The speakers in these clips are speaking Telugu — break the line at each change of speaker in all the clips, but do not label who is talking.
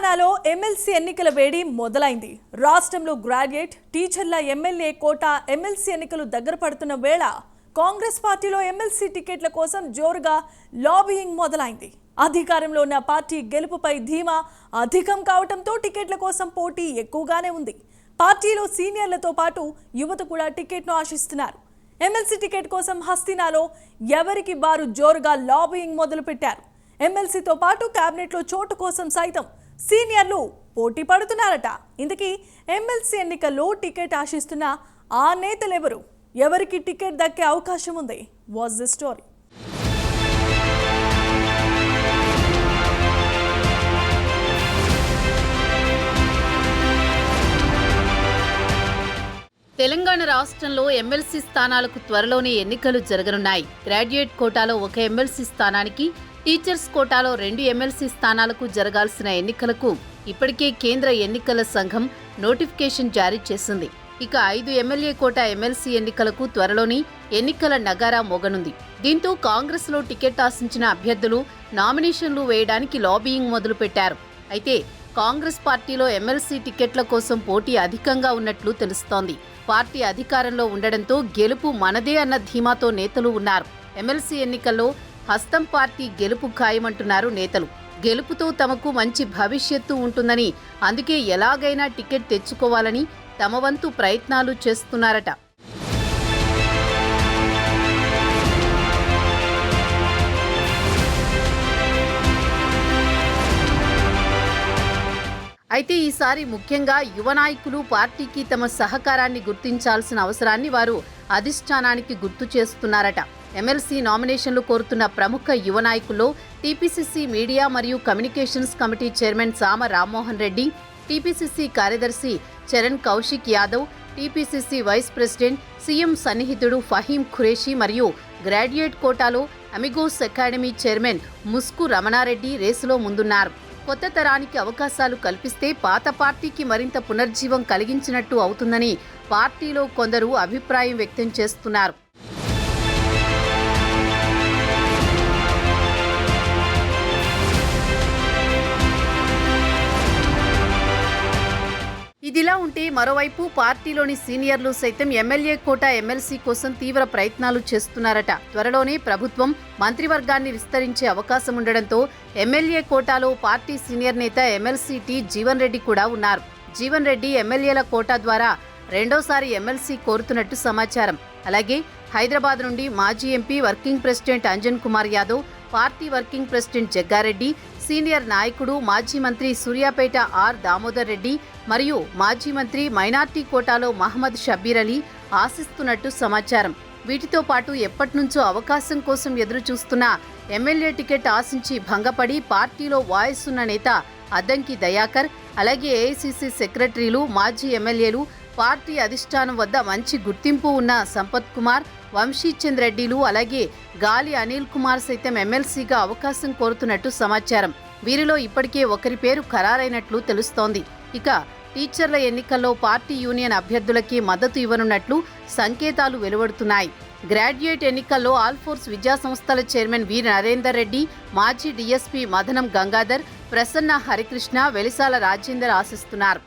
తెలంగాణలో ఎమ్మెల్సీ ఎన్నికల వేడి మొదలైంది. రాష్ట్రంలో గ్రాడ్యుయేట్ టీచర్ల ఎమ్మెల్యే కోటా ఎమ్మెల్సీ ఎన్నికలు దగ్గర పడుతున్న వేళ కాంగ్రెస్ పార్టీలో ఎమ్మెల్సీ టికెట్ల కోసం జోరుగా లాబియింగ్ మొదలైంది. అధికారంలో ఉన్న పార్టీ గెలుపుపై ధీమా అధికం కావడంతో టికెట్ల కోసం పోటీ ఎక్కువగానే ఉంది. పార్టీలో సీనియర్లతో పాటు యువత కూడా టికెట్ను ఆశిస్తున్నారు. ఎమ్మెల్సీ టికెట్ కోసం హస్తినాలో ఎవరికి వారు జోరుగా లాబియింగ్ మొదలుపెట్టారు. ఎమ్మెల్సీతో పాటు కేబినెట్లో చోటు కోసం సైతం సీనియర్లు పోటీ పడుతున్నారట. ఇందుకీ ఎమ్మెల్సీ ఎన్నికల్లో టికెట్ ఆశిస్తున్న ఆ నేతలెవరు? ఎవరికి టికెట్ దక్కే అవకాశం ఉంది? What's the story?
తెలంగాణ రాష్ట్రంలో ఎమ్మెల్సీ స్థానాలకు త్వరలోనే ఎన్నికలు జరగనున్నాయి. గ్రాడ్యుయేట్ కోటాలో ఒక ఎమ్మెల్సీ స్థానానికి, టీచర్స్ కోటాలో 2 ఎమ్మెల్సీ స్థానాలకు జరగాల్సిన ఎన్నికలకు ఇప్పటికే కేంద్ర ఎన్నికల సంఘం నోటిఫికేషన్ జారీ చేసింది. ఇక 5 ఎమ్మెల్యే కోటా ఎమ్మెల్సీ ఎన్నికలకు త్వరలోని ఎన్నికల నగారా మోగనుంది. దీంతో కాంగ్రెస్లో టికెట్ ఆశించిన అభ్యర్థులు నామినేషన్లు వేయడానికి లాబియింగ్ మొదలుపెట్టారు. అయితే కాంగ్రెస్ పార్టీలో ఎమ్మెల్సీ టికెట్ల కోసం పోటీ అధికంగా ఉన్నట్లు తెలుస్తోంది. పార్టీ అధికారంలో ఉండడంతో గెలుపు మనదే అన్న ధీమాతో నేతలు ఉన్నారు. ఎమ్మెల్సీ ఎన్నికల్లో హస్తం పార్టీ గెలుపు ఖాయమంటున్నారు నేతలు. గెలుపుతో తమకు మంచి భవిష్యత్తు ఉంటుందని, అందుకే ఎలాగైనా టికెట్ తెచ్చుకోవాలని తమ వంతు ప్రయత్నాలు చేస్తున్నారట. అయితే ఈసారి ముఖ్యంగా యువ నాయకులు పార్టీకి తమ సహకారాన్ని గుర్తించాల్సిన అవసరాన్ని వారు అధిష్టానానికి గుర్తు చేస్తున్నారట. ఎమ్మెల్సీ నామినేషన్లు కోరుతున్న ప్రముఖ యువ నాయకుల్లో టీపీసీసీ మీడియా మరియు communications committee chairman Sama Rammohan Reddy, TPCC కార్యదర్శి Charan Kaushik Yadav, TPCC vice president CM సన్నిహితుడు ఫహీం ఖురేషీ మరియు గ్రాడ్యుయేట్ కోటాలో Amigos Academy chairman Musku Ramana Reddy రేసులో ముందున్నారు. కొత్త తరానికి అవకాశాలు కల్పిస్తే పాత పార్టీకి మరింత పునర్జీవం కలిగించినట్టు అవుతుందని పార్టీలో కొందరు అభిప్రాయం వ్యక్తం చేస్తున్నారు. ఇదిలా ఉంటే మరోవైపు పార్టీలోని సీనియర్లు సైతం ఎమ్మెల్యే కోటా ఎమ్మెల్సీ కోసం తీవ్ర ప్రయత్నాలు చేస్తున్నారట. త్వరలోనే ప్రభుత్వం మంత్రివర్గాన్ని విస్తరించే అవకాశం ఉండడంతో ఎమ్మెల్యే కోటాలో పార్టీ సీనియర్ నేత ఎమ్మెల్సీ టి జీవన్ రెడ్డి కూడా ఉన్నారు. జీవన్ రెడ్డి ఎమ్మెల్యేల కోటా ద్వారా రెండోసారి ఎమ్మెల్సీ కోరుతున్నట్టు సమాచారం. అలాగే హైదరాబాద్ నుండి మాజీ MP working president Anjan Kumar Yadav, party working president Jagga Reddy, senior నాయకుడు మాజీ మంత్రి సూర్యాపేట ఆర్ దామోదర్ రెడ్డి మరియు మాజీ మంత్రి మైనార్టీ కోటాలో మహమ్మద్ షబ్బీర్ అలీ ఆశిస్తున్నట్టు సమాచారం. వీటితో పాటు ఎప్పటినుంచో అవకాశం కోసం ఎదురుచూస్తున్న ఎమ్మెల్యే టికెట్ ఆశించి భంగపడి పార్టీలో వాయిస్ ఉన్న నేత అద్దంకి దయాకర్, అలాగే ఏఐసీసీ సెక్రటరీలు, మాజీ ఎమ్మెల్యేలు, పార్టీ అధిష్టానం వద్ద మంచి గుర్తింపు ఉన్న సంపత్ కుమార్, వంశీచంద్ రెడ్డిలు, అలాగే గాలి అనిల్ కుమార్ సైతం ఎమ్మెల్సీగా అవకాశం కోరుతున్నట్టు సమాచారం. వీరిలో ఇప్పటికే ఒకరి పేరు ఖరారైనట్లు తెలుస్తోంది. ఇక టీచర్ల ఎన్నికల్లో పార్టీ యూనియన్ అభ్యర్థులకి మద్దతు ఇవ్వనున్నట్లు సంకేతాలు వెలువడుతున్నాయి. గ్రాడ్యుయేట్ ఎన్నికల్లో ఆల్ఫోర్స్ విద్యాసంస్థల చైర్మన్ వి నరేందర్ రెడ్డి, మాజీ డీఎస్పీ మదనం గంగాధర్, ప్రసన్న హరికృష్ణ, వెలిసాల రాజేందర్ ఆశిస్తున్నారు.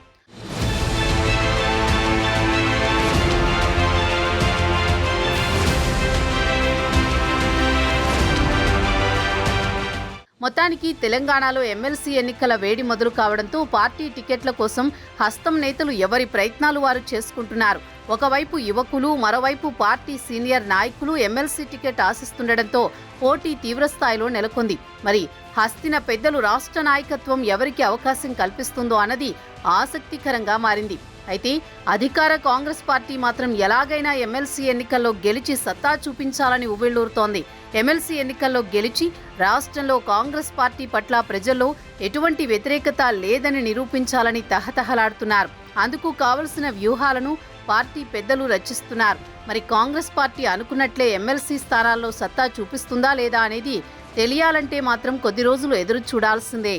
మొత్తానికి తెలంగాణలో ఎమ్మెల్సీ ఎన్నికల వేడి మొదలు కావడంతో పార్టీ టికెట్ల కోసం హస్తం నేతలు ఎవరి ప్రయత్నాలు వారు చేసుకుంటున్నారు. ఒకవైపు యువకులు, మరోవైపు పార్టీ సీనియర్ నాయకులు ఎమ్మెల్సీ టికెట్ ఆశిస్తుండటంతో పోటీ తీవ్రస్థాయిలో నెలకొంది. మరి హస్తిన పెద్దలు రాష్ట్ర నాయకత్వం ఎవరికి అవకాశం కల్పిస్తుందో అన్నది ఆసక్తికరంగా మారింది. అయితే అధికార కాంగ్రెస్ పార్టీ మాత్రం ఎలాగైనా ఎమ్మెల్సీ ఎన్నికల్లో గెలిచి సత్తా చూపించాలని ఉవ్విళ్లూరుతోంది. ఎమ్మెల్సీ ఎన్నికల్లో గెలిచి రాష్ట్రంలో కాంగ్రెస్ పార్టీ పట్ల ప్రజల్లో ఎటువంటి వ్యతిరేకత లేదని నిరూపించాలని తహతహలాడుతున్నారు. అందుకు కావలసిన వ్యూహాలను పార్టీ పెద్దలు రచిస్తున్నారు. మరి కాంగ్రెస్ పార్టీ అనుకున్నట్లే ఎమ్మెల్సీ స్థానాల్లో సత్తా చూపిస్తుందా లేదా అనేది తెలియాలంటే మాత్రం కొద్ది రోజులు ఎదురు చూడాల్సిందే.